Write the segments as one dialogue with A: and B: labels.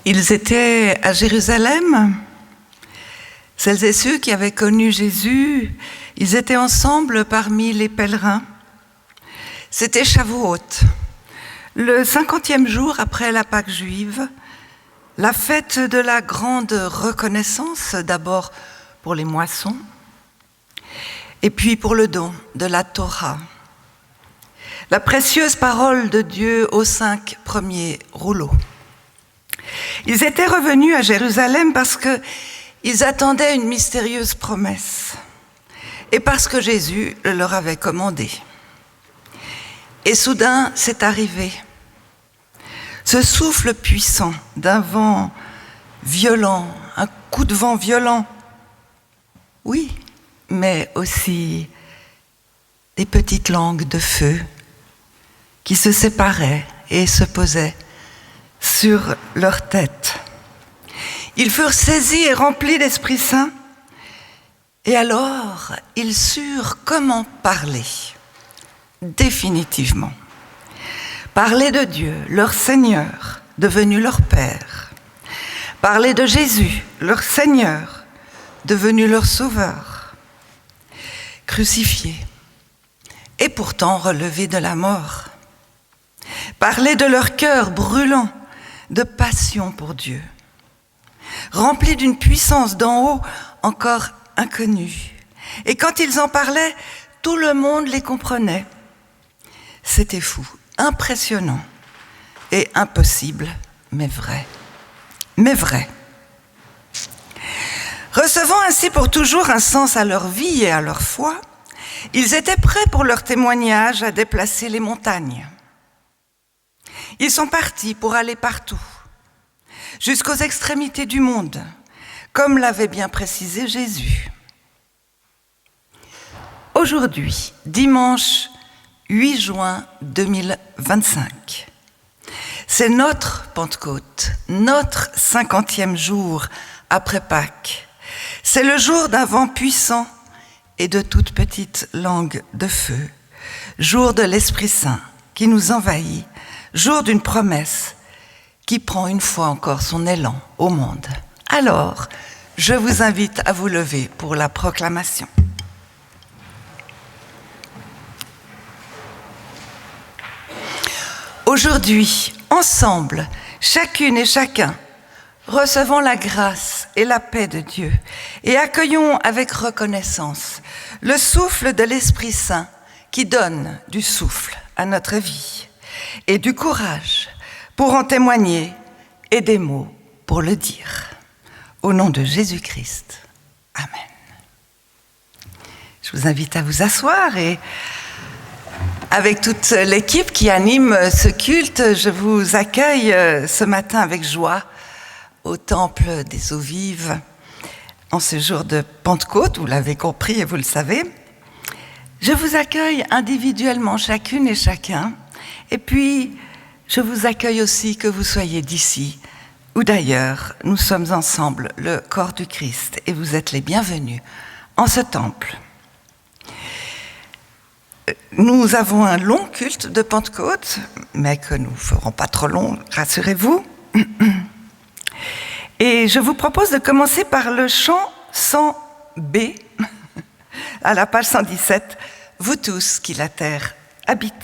A: Ils étaient à Jérusalem. Celles et ceux qui avaient connu Jésus, ils étaient ensemble parmi les pèlerins. C'était Shavuot, le 50e jour après la Pâque juive, la fête de la grande reconnaissance, d'abord pour les moissons, et puis pour le don de la Torah, la précieuse parole de Dieu aux 5 premiers rouleaux. Ils étaient revenus à Jérusalem parce qu'ils attendaient une mystérieuse promesse et parce que Jésus le leur avait commandé. Et soudain, c'est arrivé. Ce souffle puissant d'un vent violent, un coup de vent violent, oui, mais aussi des petites langues de feu qui se séparaient et se posaient sur leur tête. Ils furent saisis et remplis d'Esprit Saint, et alors ils surent comment parler, définitivement. Parler de Dieu, leur Seigneur, devenu leur Père. Parler de Jésus, leur Seigneur, devenu leur Sauveur. Crucifié, et pourtant relevé de la mort. Parler de leur cœur brûlant de passion pour Dieu. Remplis d'une puissance d'en haut encore inconnue. Et quand ils en parlaient, tout le monde les comprenait. C'était fou, impressionnant et impossible, mais vrai. Mais vrai. Recevant ainsi pour toujours un sens à leur vie et à leur foi, ils étaient prêts pour leur témoignage à déplacer les montagnes. Ils sont partis pour aller partout, jusqu'aux extrémités du monde, comme l'avait bien précisé Jésus. Aujourd'hui, dimanche 8 juin 2025, c'est notre Pentecôte, notre 50e jour après Pâques. C'est le jour d'un vent puissant et de toute petite langue de feu, jour de l'Esprit Saint qui nous envahit, jour d'une promesse qui prend une fois encore son élan au monde. Alors, je vous invite à vous lever pour la proclamation. Aujourd'hui, ensemble, chacune et chacun, recevons la grâce et la paix de Dieu et accueillons avec reconnaissance le souffle de l'Esprit Saint qui donne du souffle à notre vie et du courage pour en témoigner et des mots pour le dire. Au nom de Jésus-Christ. Amen. Je vous invite à vous asseoir et avec toute l'équipe qui anime ce culte, je vous accueille ce matin avec joie au Temple des Eaux Vives en ce jour de Pentecôte, vous l'avez compris et vous le savez. Je vous accueille individuellement chacune et chacun et puis je vous accueille aussi que vous soyez d'ici ou d'ailleurs. Nous sommes ensemble le corps du Christ et vous êtes les bienvenus en ce temple. Nous avons un long culte de Pentecôte, mais que nous ne ferons pas trop long, rassurez-vous. Et je vous propose de commencer par le chant 100B, à la page 117, « Vous tous qui la terre habitez ».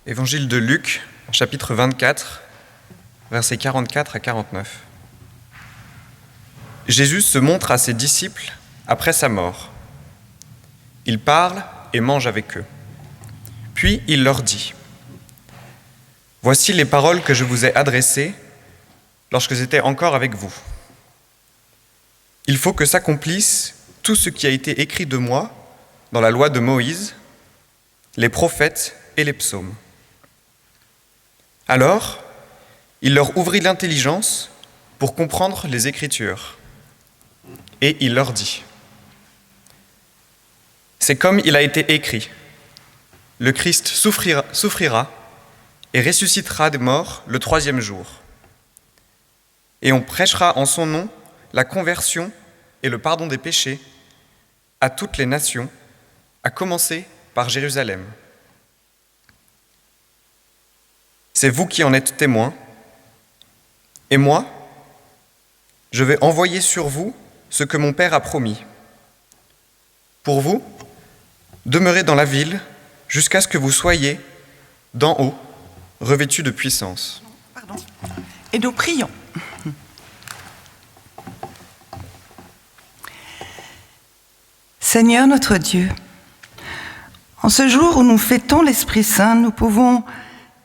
B: Évangile de Luc, chapitre 24, versets 44 à 49. Jésus se montre à ses disciples après sa mort. Il parle et mange avec eux. Puis il leur dit : « Voici les paroles que je vous ai adressées lorsque j'étais encore avec vous. Il faut que s'accomplisse tout ce qui a été écrit de moi dans la loi de Moïse, les prophètes et les psaumes. » Alors, il leur ouvrit l'intelligence pour comprendre les Écritures. Et il leur dit : « C'est comme il a été écrit, le Christ souffrira et ressuscitera des morts le 3e jour. Et on prêchera en son nom la conversion et le pardon des péchés à toutes les nations, à commencer par Jérusalem. C'est vous qui en êtes témoins, et moi, je vais envoyer sur vous ce que mon Père a promis. Pour vous, demeurez dans la ville jusqu'à ce que vous soyez, d'en haut, revêtus de puissance. »
A: Et nous prions. Seigneur notre Dieu, en ce jour où nous fêtons l'Esprit Saint, nous pouvons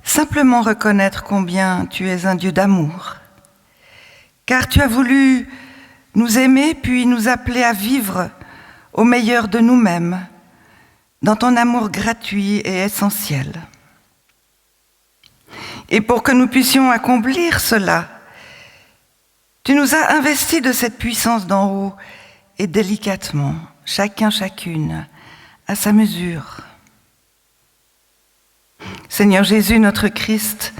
A: simplement reconnaître combien tu es un Dieu d'amour, car tu as voulu nous aimer puis nous appeler à vivre au meilleur de nous-mêmes, dans ton amour gratuit et essentiel. Et pour que nous puissions accomplir cela, tu nous as investis de cette puissance d'en haut et délicatement, chacune, à sa mesure. Seigneur Jésus, notre Christ,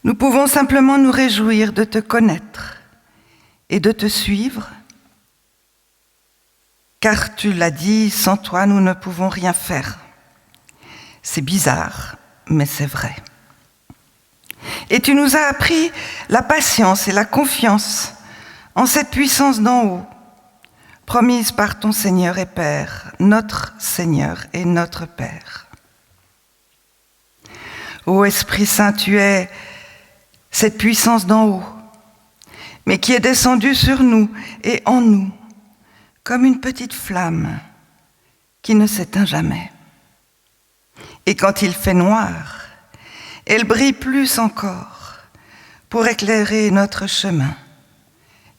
A: nous pouvons simplement nous réjouir de te connaître et de te suivre, car tu l'as dit, sans toi nous ne pouvons rien faire. C'est bizarre, mais c'est vrai. Et tu nous as appris la patience et la confiance en cette puissance d'en haut, promise par ton Seigneur et Père, notre Seigneur et notre Père. Ô Esprit Saint, tu es cette puissance d'en haut, mais qui est descendue sur nous et en nous, comme une petite flamme qui ne s'éteint jamais. Et quand il fait noir, elle brille plus encore pour éclairer notre chemin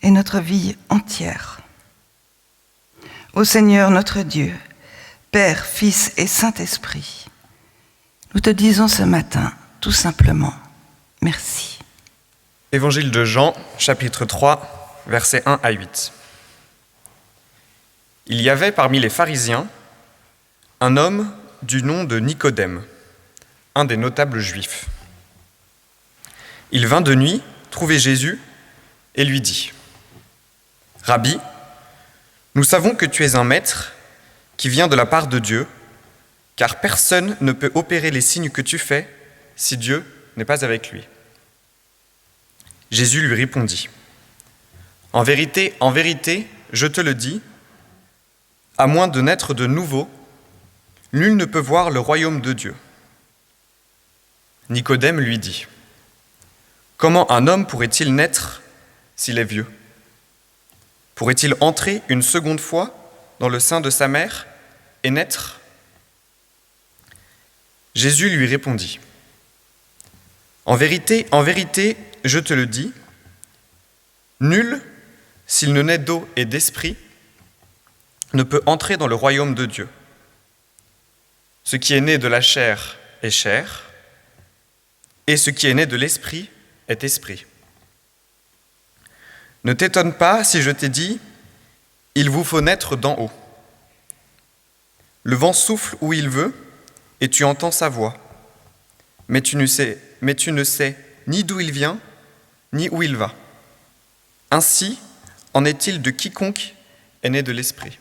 A: et notre vie entière. Ô Seigneur notre Dieu, Père, Fils et Saint-Esprit, nous te disons ce matin, tout simplement, merci.
B: Évangile de Jean, chapitre 3, versets 1 à 8. Il y avait parmi les pharisiens un homme du nom de Nicodème, un des notables juifs. Il vint de nuit trouver Jésus et lui dit : « Rabbi, nous savons que tu es un maître qui vient de la part de Dieu, car personne ne peut opérer les signes que tu fais si Dieu n'est pas avec lui. » Jésus lui répondit : « En vérité, je te le dis, à moins de naître de nouveau, nul ne peut voir le royaume de Dieu. » Nicodème lui dit : « Comment un homme pourrait-il naître s'il est vieux ? Pourrait-il entrer une seconde fois dans le sein de sa mère et naître ? » Jésus lui répondit : « En vérité, je te le dis, nul, s'il ne naît d'eau et d'esprit, ne peut entrer dans le royaume de Dieu. Ce qui est né de la chair est chair, et ce qui est né de l'esprit est esprit. Ne t'étonne pas si je t'ai dit, il vous faut naître d'en haut. Le vent souffle où il veut, et tu entends sa voix, mais tu ne sais ni d'où il vient, ni où il va. Ainsi en est-il de quiconque est né de l'esprit. »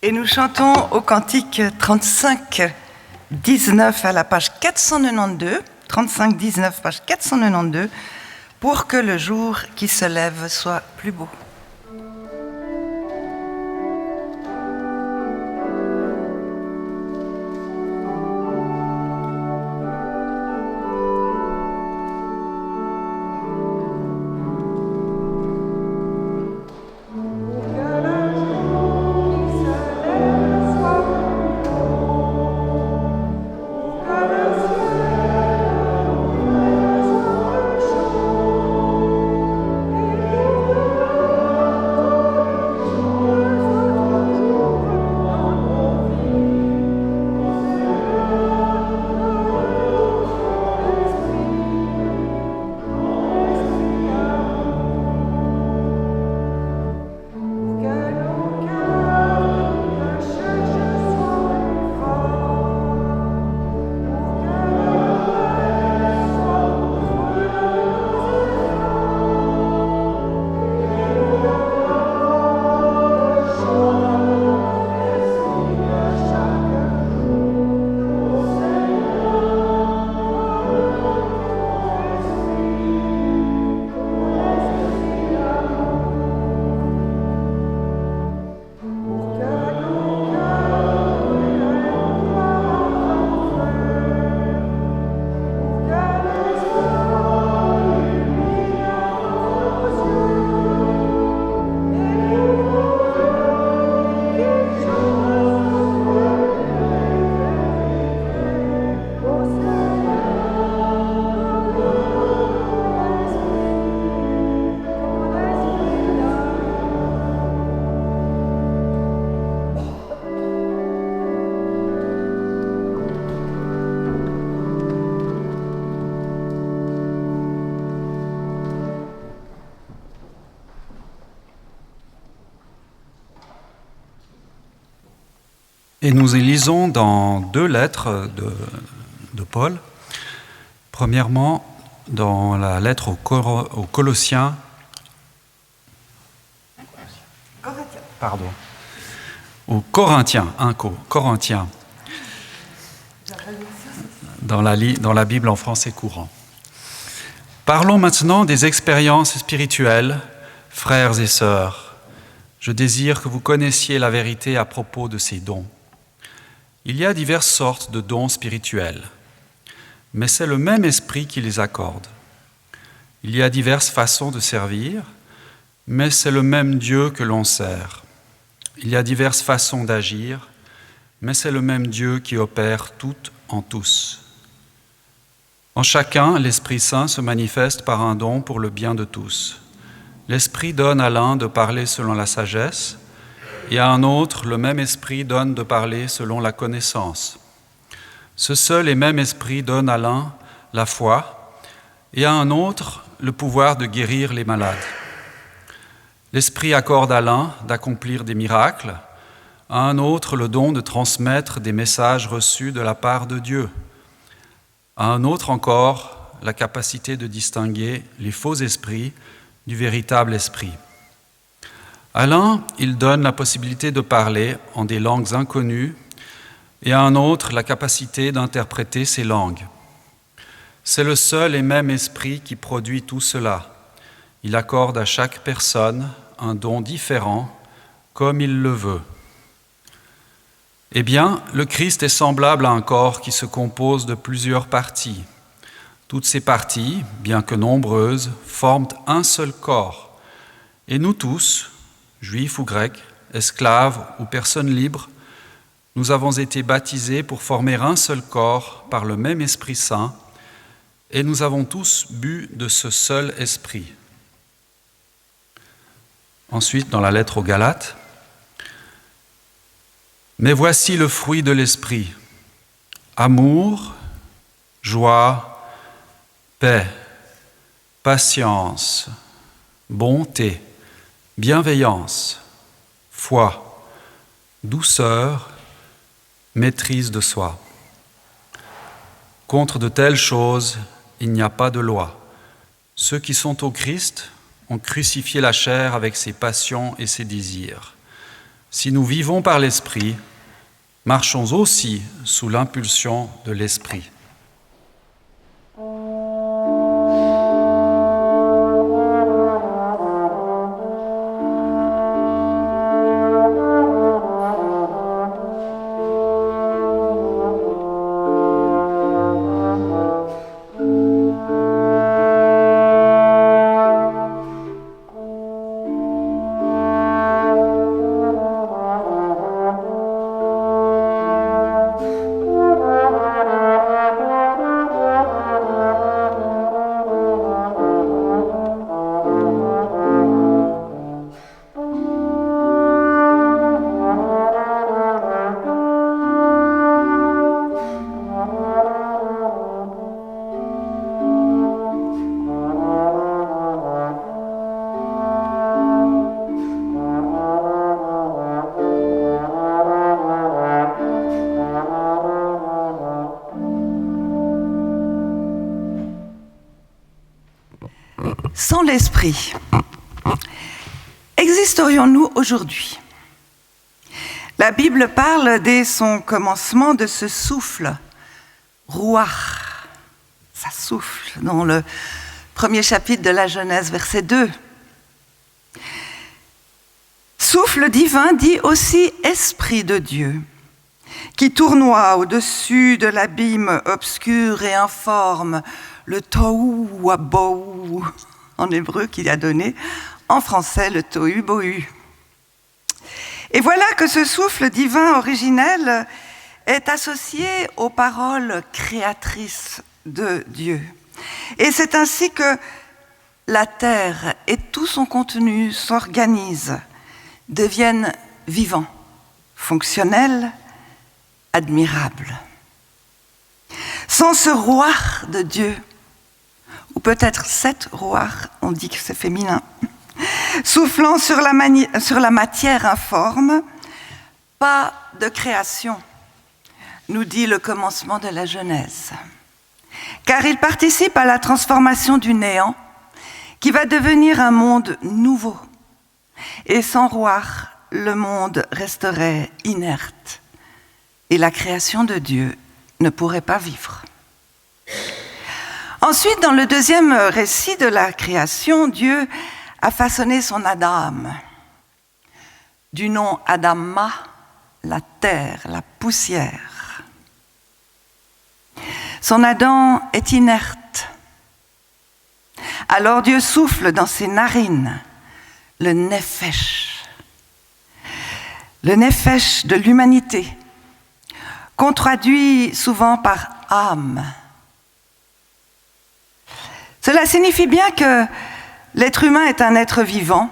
A: Et nous chantons au cantique 35, 19 à la page 492, 35, 19, page 492, pour que le jour qui se lève soit plus beau.
C: Et nous lisons dans 2 lettres de Paul. Premièrement, dans la lettre aux Colossiens. Aux Corinthiens, Corinthiens. Dans la Bible en français courant. Parlons maintenant des expériences spirituelles, frères et sœurs. Je désire que vous connaissiez la vérité à propos de ces dons. Il y a diverses sortes de dons spirituels, mais c'est le même esprit qui les accorde. Il y a diverses façons de servir, mais c'est le même Dieu que l'on sert. Il y a diverses façons d'agir, mais c'est le même Dieu qui opère tout en tous. En chacun, l'Esprit Saint se manifeste par un don pour le bien de tous. L'Esprit donne à l'un de parler selon la sagesse, et à un autre, le même Esprit donne de parler selon la connaissance. Ce seul et même Esprit donne à l'un la foi, et à un autre, le pouvoir de guérir les malades. L'Esprit accorde à l'un d'accomplir des miracles, à un autre le don de transmettre des messages reçus de la part de Dieu, à un autre encore la capacité de distinguer les faux esprits du véritable esprit. À l'un, il donne la possibilité de parler en des langues inconnues et à un autre la capacité d'interpréter ces langues. C'est le seul et même esprit qui produit tout cela. Il accorde à chaque personne un don différent comme il le veut. Eh bien, le Christ est semblable à un corps qui se compose de plusieurs parties. Toutes ces parties, bien que nombreuses, forment un seul corps. Et nous tous, juifs ou grecs, esclaves ou personnes libres, nous avons été baptisés pour former un seul corps par le même Esprit Saint, et nous avons tous bu de ce seul Esprit. Ensuite, dans la lettre aux Galates, « Mais voici le fruit de l'Esprit, amour, joie, paix, patience, bonté, bienveillance, foi, douceur, maîtrise de soi. Contre de telles choses, il n'y a pas de loi. Ceux qui sont au Christ ont crucifié la chair avec ses passions et ses désirs. Si nous vivons par l'Esprit, marchons aussi sous l'impulsion de l'Esprit. »
A: Sans l'Esprit, existerions-nous aujourd'hui? La Bible parle dès son commencement de ce souffle, Ruach, ça souffle, dans le premier chapitre de la Genèse, verset 2. Souffle divin dit aussi Esprit de Dieu, qui tournoie au-dessus de l'abîme obscur et informe, le tohu wabohu, en hébreu qu'il a donné, en français le tohu bohu. Et voilà que ce souffle divin originel est associé aux paroles créatrices de Dieu. Et c'est ainsi que la terre et tout son contenu s'organisent, deviennent vivants, fonctionnels, admirables. Sans ce roi de Dieu, ou peut-être cette ruach, on dit que c'est féminin, soufflant sur la matière informe, Pas de création, nous dit le commencement de la Genèse, car il participe à la transformation du néant qui va devenir un monde nouveau. Et sans roi, le monde resterait inerte et la création de Dieu ne pourrait pas vivre. Ensuite, dans le deuxième récit de la création, Dieu a façonné son Adam, du nom Adamma, la terre, la poussière. Son Adam est inerte. Alors Dieu souffle dans ses narines le nefesh de l'humanité, qu'on traduit souvent par âme. Cela signifie bien que l'être humain est un être vivant,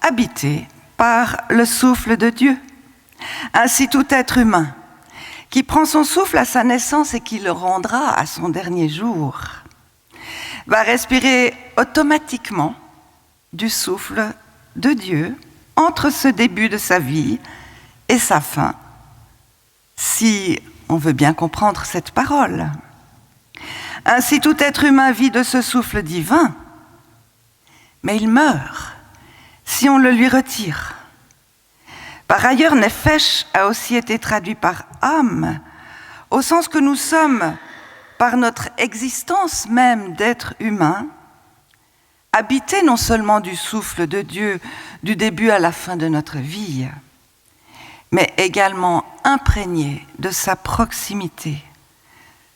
A: habité par le souffle de Dieu. Ainsi, tout être humain qui prend son souffle à sa naissance et qui le rendra à son dernier jour va respirer automatiquement du souffle de Dieu entre ce début de sa vie et sa fin, si on veut bien comprendre cette parole. Ainsi, tout être humain vit de ce souffle divin, mais il meurt si on le lui retire. Par ailleurs, nefesh a aussi été traduit par âme, au sens que nous sommes, par notre existence même d'être humain, habités non seulement du souffle de Dieu du début à la fin de notre vie, mais également imprégnés de sa proximité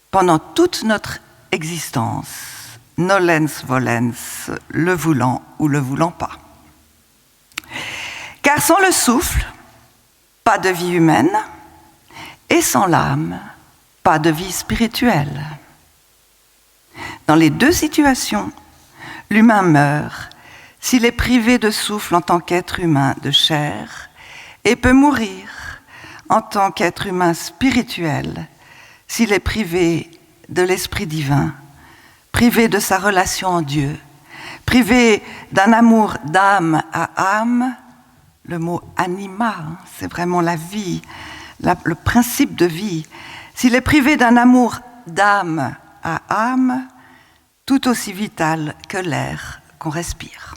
A: pendant toute notre existence, nolens volens, le voulant ou le voulant pas. Car sans le souffle, pas de vie humaine, et sans l'âme, pas de vie spirituelle. Dans les deux situations, l'humain meurt s'il est privé de souffle en tant qu'être humain de chair et peut mourir en tant qu'être humain spirituel s'il est privé de l'Esprit divin, privé de sa relation en Dieu, privé d'un amour d'âme à âme. Le mot anima, c'est vraiment la vie, le principe de vie. S'il est privé d'un amour d'âme à âme, tout aussi vital que l'air qu'on respire.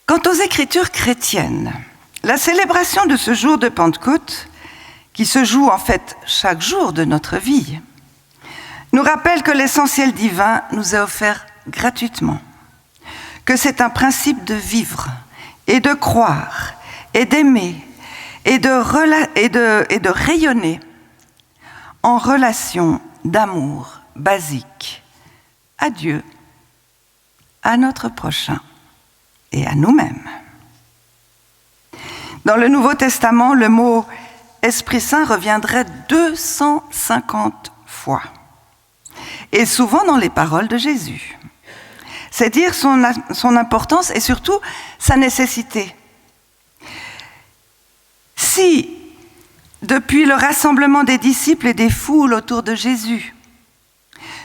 A: Quant aux écritures chrétiennes, la célébration de ce jour de Pentecôte, qui se joue en fait chaque jour de notre vie, nous rappelle que l'essentiel divin nous est offert gratuitement, que c'est un principe de vivre et de croire et d'aimer et de rayonner en relation d'amour basique à Dieu, à notre prochain et à nous-mêmes. Dans le Nouveau Testament, le mot Esprit Saint reviendrait 250 fois, et souvent dans les paroles de Jésus. C'est dire son importance et surtout sa nécessité. Si, depuis le rassemblement des disciples et des foules autour de Jésus,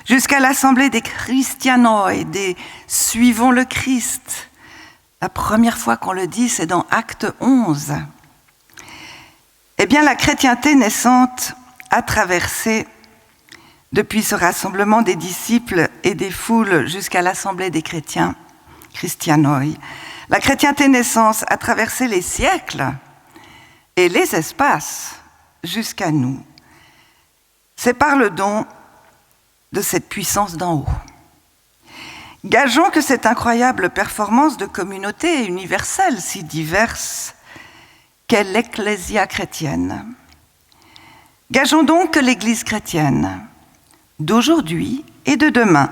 A: jusqu'à l'assemblée des Christianoi, des Suivons le Christ, la première fois qu'on le dit, c'est dans Acte 11, eh bien la chrétienté naissante a traversé, depuis ce rassemblement des disciples et des foules jusqu'à l'assemblée des chrétiens, Christianoi, la chrétienté naissance a traversé les siècles et les espaces jusqu'à nous. C'est par le don de cette puissance d'en haut. Gageons que cette incroyable performance de communauté universelle si diverse qu'est l'ecclésia chrétienne. Gageons donc que l'Église chrétienne d'aujourd'hui et de demain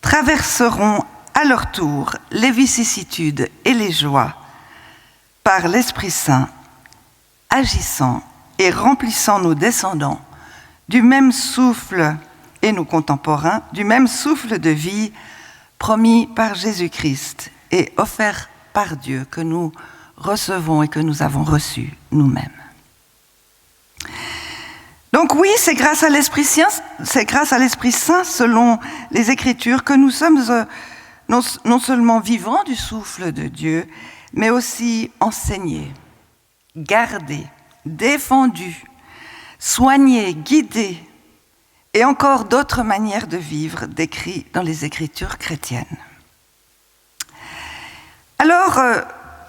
A: traverseront à leur tour les vicissitudes et les joies par l'Esprit Saint, agissant et remplissant nos descendants du même souffle et nos contemporains, du même souffle de vie promis par Jésus-Christ et offert par Dieu que nous recevons et que nous avons reçu nous-mêmes. Donc oui, c'est grâce à l'Esprit Saint, selon les Écritures, que nous sommes non seulement vivants du souffle de Dieu, mais aussi enseigné, gardé, défendu, soigné, guidé, et encore d'autres manières de vivre décrites dans les Écritures chrétiennes. Alors,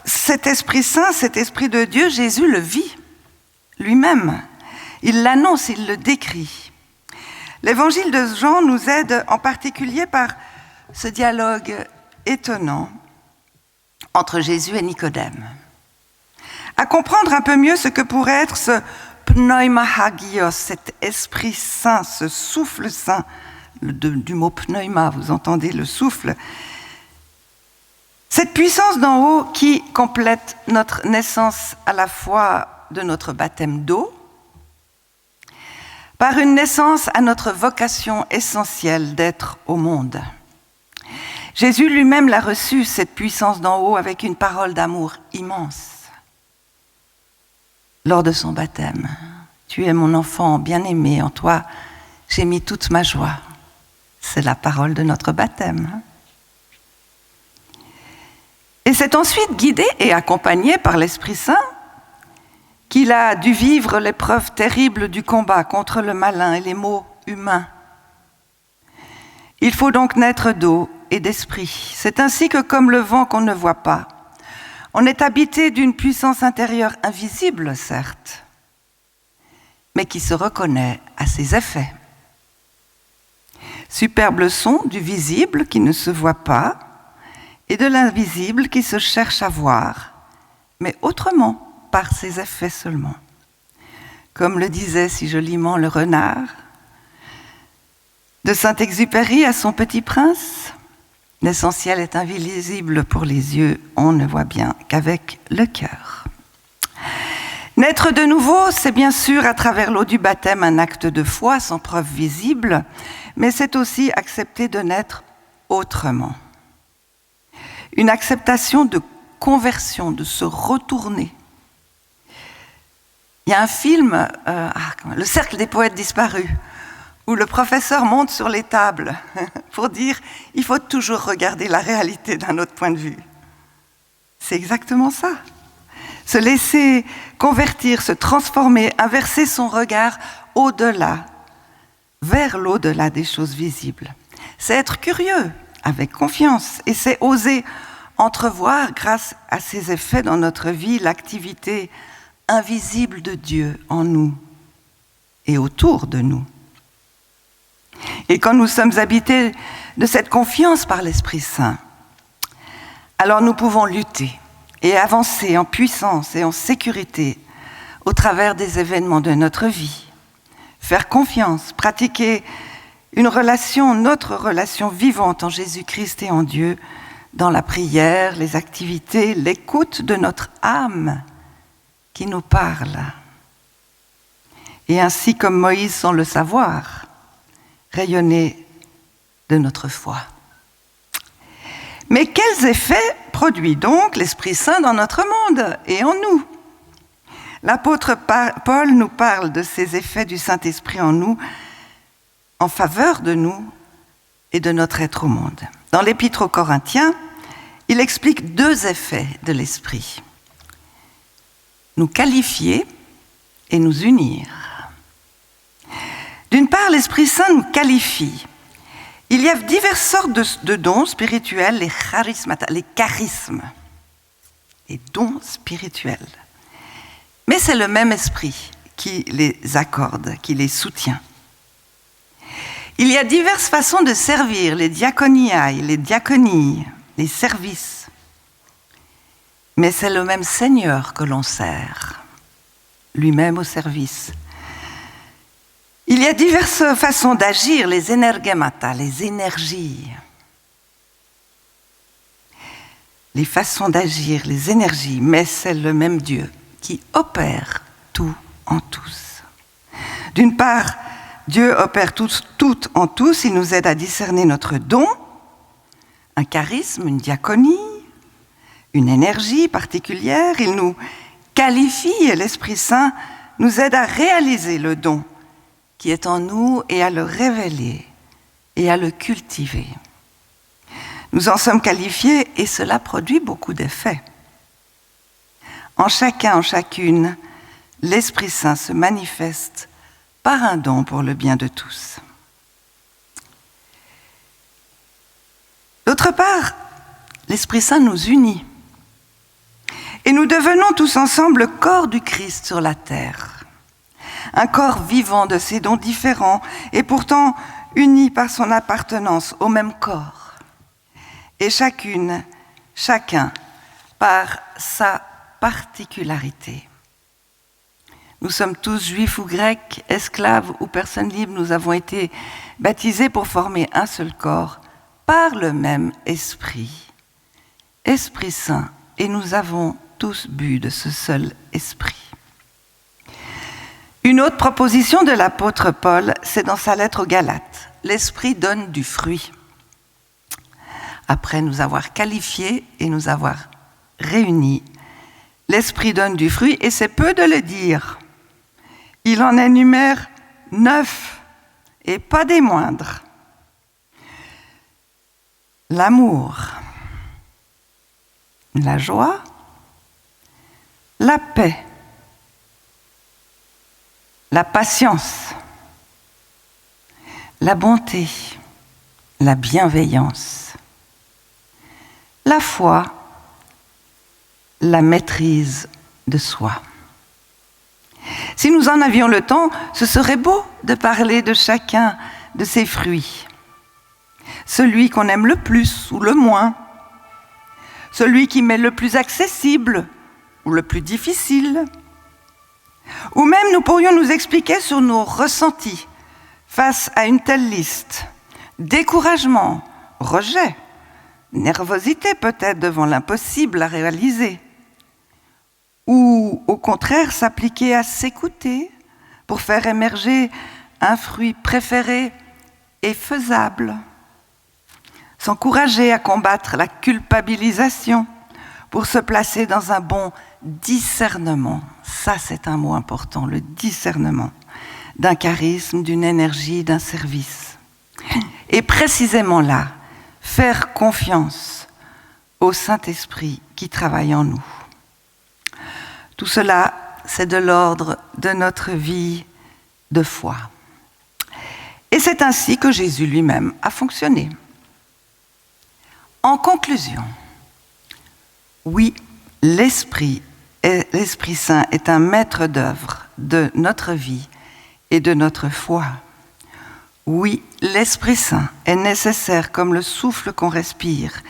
A: cet Esprit Saint, cet Esprit de Dieu, Jésus le vit lui-même. Il l'annonce, il le décrit. L'Évangile de Jean nous aide en particulier par ce dialogue étonnant entre Jésus et Nicodème, à comprendre un peu mieux ce que pourrait être ce pneuma hagios, cet Esprit Saint, ce souffle saint, du mot pneuma, vous entendez le souffle, cette puissance d'en haut qui complète notre naissance à la fois de notre baptême d'eau, par une naissance à notre vocation essentielle d'être au monde. Jésus lui-même l'a reçu, cette puissance d'en haut, avec une parole d'amour immense. Lors de son baptême, « Tu es mon enfant bien-aimé, en toi j'ai mis toute ma joie ». C'est la parole de notre baptême. Et c'est ensuite guidé et accompagné par l'Esprit Saint qu'il a dû vivre l'épreuve terrible du combat contre le malin et les maux humains. Il faut donc naître d'eau et d'esprit. C'est ainsi que, comme le vent qu'on ne voit pas, on est habité d'une puissance intérieure invisible, certes, mais qui se reconnaît à ses effets. Superbe leçon du visible qui ne se voit pas et de l'invisible qui se cherche à voir, mais autrement, par ses effets seulement. Comme le disait si joliment le renard, de Saint-Exupéry à son Petit Prince, l'essentiel est invisible pour les yeux, on ne voit bien qu'avec le cœur. Naître de nouveau, c'est bien sûr à travers l'eau du baptême un acte de foi sans preuve visible, mais c'est aussi accepter de naître autrement. Une acceptation de conversion, de se retourner. Il y a un film, Le Cercle des poètes disparus, où le professeur monte sur les tables pour dire « il faut toujours regarder la réalité d'un autre point de vue ». C'est exactement ça. Se laisser convertir, se transformer, inverser son regard au-delà, vers l'au-delà des choses visibles. C'est être curieux, avec confiance, et c'est oser entrevoir, grâce à ses effets dans notre vie, l'activité invisible de Dieu en nous et autour de nous. Et quand nous sommes habités de cette confiance par l'Esprit Saint, alors nous pouvons lutter et avancer en puissance et en sécurité au travers des événements de notre vie. Faire confiance, pratiquer notre relation vivante en Jésus-Christ et en Dieu, dans la prière, les activités, l'écoute de notre âme qui nous parle. Et ainsi, comme Moïse sans le savoir, rayonner de notre foi. Mais quels effets produit donc l'Esprit Saint dans notre monde et en nous ? L'apôtre Paul nous parle de ces effets du Saint-Esprit en nous, en faveur de nous et de notre être au monde. Dans l'Épître aux Corinthiens, il explique 2 effets de l'Esprit. Nous qualifier et nous unir. D'une part, l'Esprit Saint nous qualifie. Il y a diverses sortes de dons spirituels, les charismes, les dons spirituels. Mais c'est le même esprit qui les accorde, qui les soutient. Il y a diverses façons de servir, les diaconiae, les diaconies, les services. Mais c'est le même Seigneur que l'on sert, lui-même au service. Il y a diverses façons d'agir, les energemata, les énergies. Les façons d'agir, les énergies, mais c'est le même Dieu qui opère tout en tous. D'une part, Dieu opère tout en tous, il nous aide à discerner notre don, un charisme, une diaconie, une énergie particulière, il nous qualifie et l'Esprit Saint nous aide à réaliser le don qui est en nous et à le révéler et à le cultiver. Nous en sommes qualifiés et cela produit beaucoup d'effets. En chacun, en chacune, l'Esprit Saint se manifeste par un don pour le bien de tous. D'autre part, l'Esprit Saint nous unit. Et nous devenons tous ensemble le corps du Christ sur la terre. Un corps vivant de ses dons différents et pourtant uni par son appartenance au même corps. Et chacune, chacun, par sa particularité. Nous sommes tous juifs ou grecs, esclaves ou personnes libres, nous avons été baptisés pour former un seul corps par le même Esprit. Esprit Saint, et nous avons tous bu de ce seul Esprit. Une autre proposition de l'apôtre Paul, c'est dans sa lettre aux Galates. L'Esprit donne du fruit. Après nous avoir qualifiés et nous avoir réunis, l'Esprit donne du fruit, et c'est peu de le dire. Il en énumère 9, et pas des moindres. L'amour, la joie, la paix, la patience, la bonté, la bienveillance, la foi, la maîtrise de soi. Si nous en avions le temps, ce serait beau de parler de chacun de ces fruits. Celui qu'on aime le plus ou le moins, celui qui m'est le plus accessible ou le plus difficile. Ou même nous pourrions nous expliquer sur nos ressentis face à une telle liste. Découragement, rejet, nervosité peut-être devant l'impossible à réaliser. Ou au contraire s'appliquer à s'écouter pour faire émerger un fruit préféré et faisable. S'encourager à combattre la culpabilisation pour se placer dans un bon discernement. Ça, c'est un mot important, le discernement d'un charisme, d'une énergie, d'un service. Et précisément là, faire confiance au Saint-Esprit qui travaille en nous. Tout cela, c'est de l'ordre de notre vie de foi. Et c'est ainsi que Jésus lui-même a fonctionné. En conclusion, oui, l'Esprit Saint est un maître d'œuvre de notre vie et de notre foi. Oui, l'Esprit Saint est nécessaire comme le souffle qu'on respire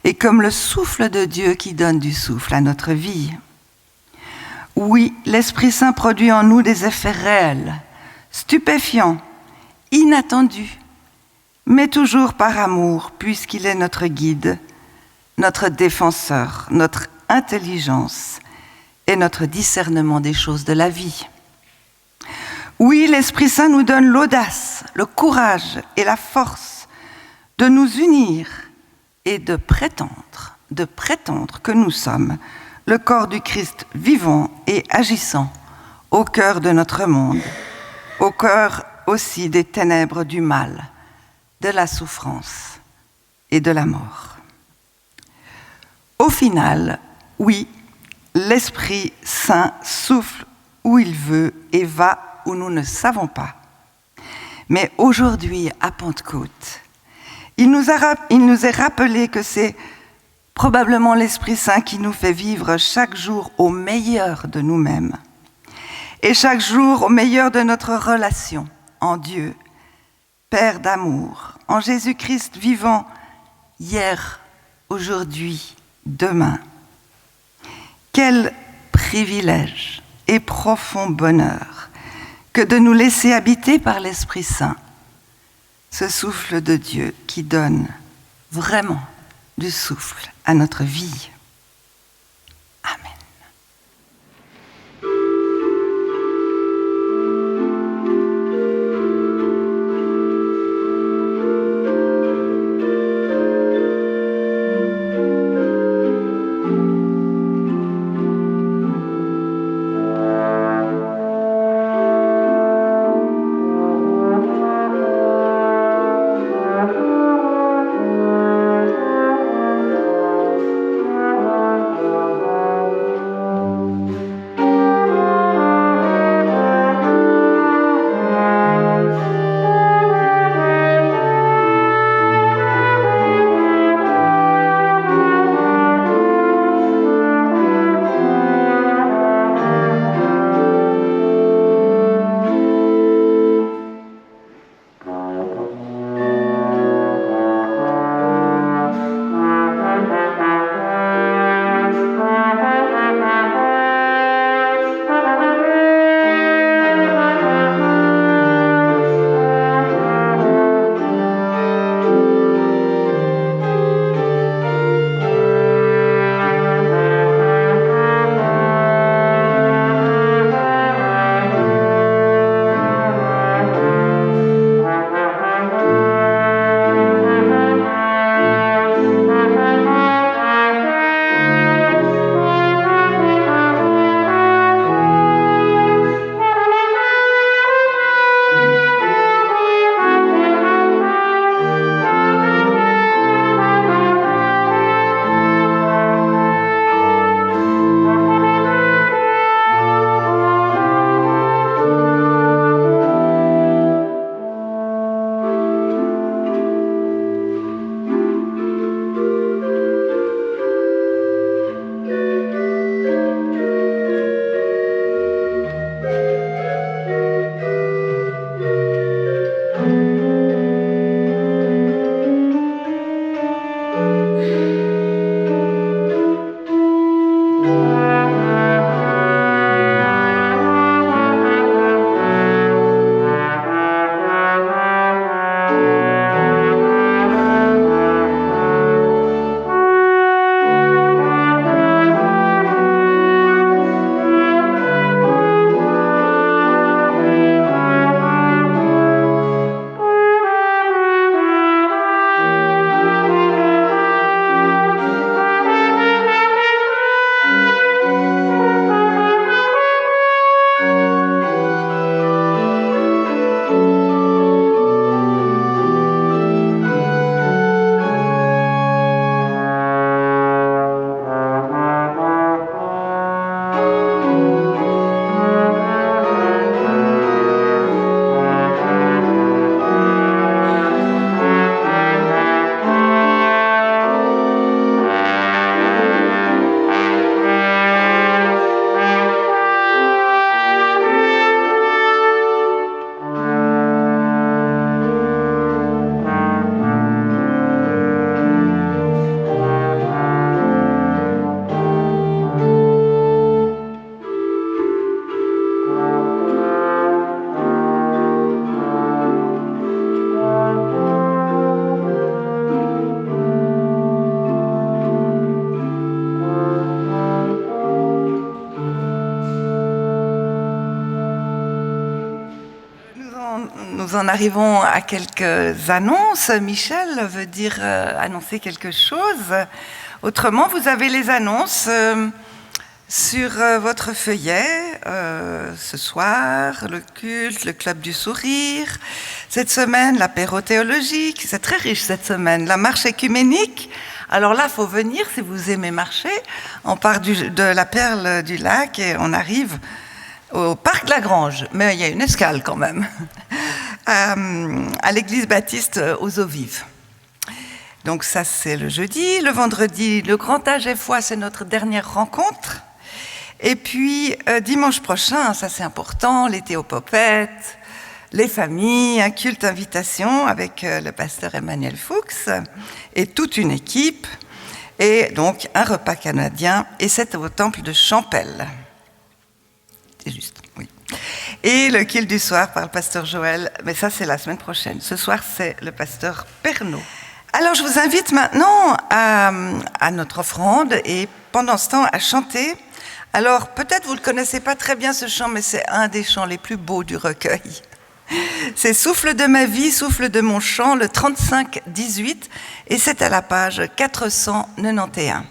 A: et comme le souffle de Dieu qui donne du souffle à notre vie. Oui, l'Esprit Saint produit en nous des effets réels, stupéfiants, inattendus, mais toujours par amour, puisqu'il est notre guide, notre défenseur, notre intelligence et notre discernement des choses de la vie. Oui, l'Esprit Saint nous donne l'audace, le courage et la force de nous unir et de prétendre que nous sommes le corps du Christ vivant et agissant au cœur de notre monde, au cœur aussi des ténèbres du mal, de la souffrance et de la mort. Au final, oui, l'Esprit Saint souffle où il veut et va où nous ne savons pas. Mais aujourd'hui, à Pentecôte, il nous est rappelé que c'est probablement l'Esprit Saint qui nous fait vivre chaque jour au meilleur de nous-mêmes et chaque jour au meilleur de notre relation en Dieu, Père d'amour, en Jésus-Christ vivant hier, aujourd'hui, demain. Quel privilège et profond bonheur que de nous laisser habiter par l'Esprit Saint, ce souffle de Dieu qui donne vraiment du souffle à notre vie. Amen. nous en arrivons à quelques annonces. Michel veut dire annoncer quelque chose. Autrement, vous avez les annonces sur votre feuillet. Ce soir, le culte, le club du sourire. Cette semaine, l'apéro théologique. C'est très riche cette semaine. La marche écuménique. Alors là, il faut venir si vous aimez marcher. On part de la Perle du Lac et on arrive au parc Lagrange, mais il y a une escale quand même, à l'église baptiste aux Eaux Vives. Donc ça, c'est le jeudi. Le vendredi, le Grand Âge et Foi, c'est notre dernière rencontre. Et puis, dimanche prochain, ça c'est important, les théopopettes, les familles, un culte invitation avec le pasteur Emmanuel Fuchs et toute une équipe. Et donc, un repas canadien, et c'est au temple de Champel. C'est juste, oui. Et le culte du soir par le pasteur Joël, mais ça c'est la semaine prochaine. Ce soir c'est le pasteur Pernaud. Alors je vous invite maintenant à notre offrande et pendant ce temps à chanter. Alors peut-être vous ne connaissez pas très bien ce chant, mais c'est un des chants les plus beaux du recueil. C'est Souffle de ma vie, souffle de mon chant, le 35-18, et c'est à la page 491.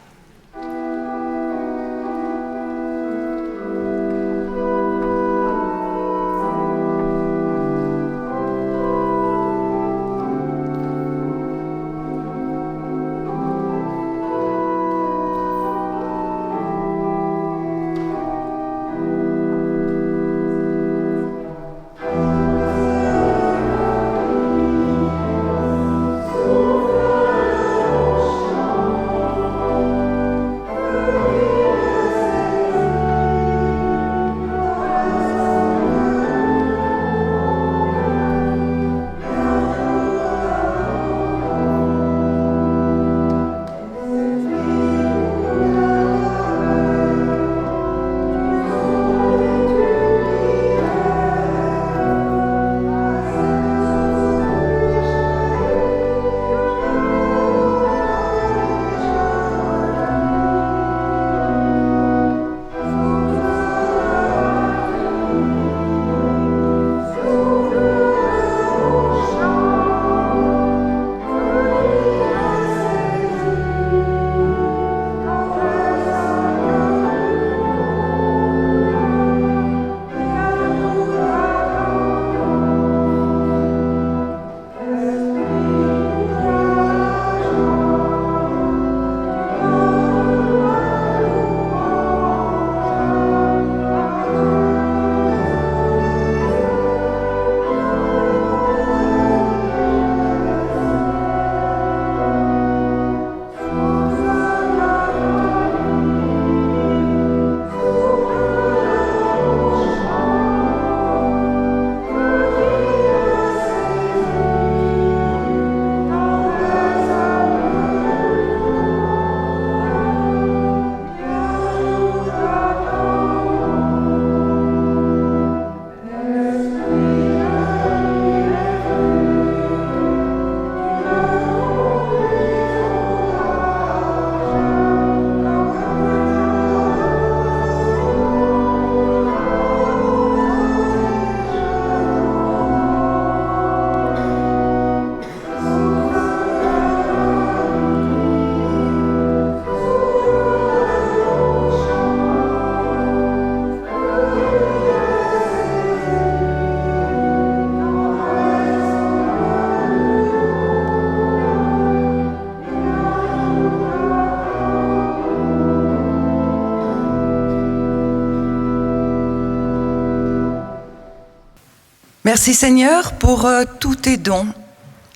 A: Merci Seigneur pour tous tes dons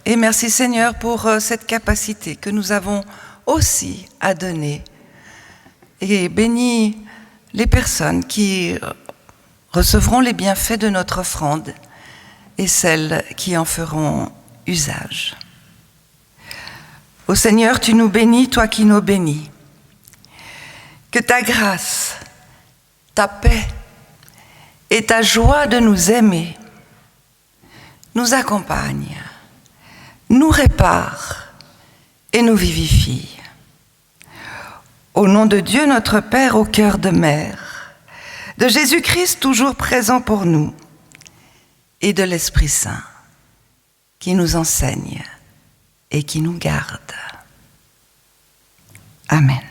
A: et merci Seigneur pour cette capacité que nous avons aussi à donner. Et bénis les personnes qui recevront les bienfaits de notre offrande et celles qui en feront usage. Ô Seigneur, tu nous bénis, toi qui nous bénis. Que ta grâce, ta paix et ta joie de nous aimer nous accompagne, nous répare et nous vivifie. Au nom de Dieu notre Père au cœur de mer, de Jésus-Christ toujours présent pour nous et de l'Esprit Saint. qui nous enseigne et qui nous garde. Amen.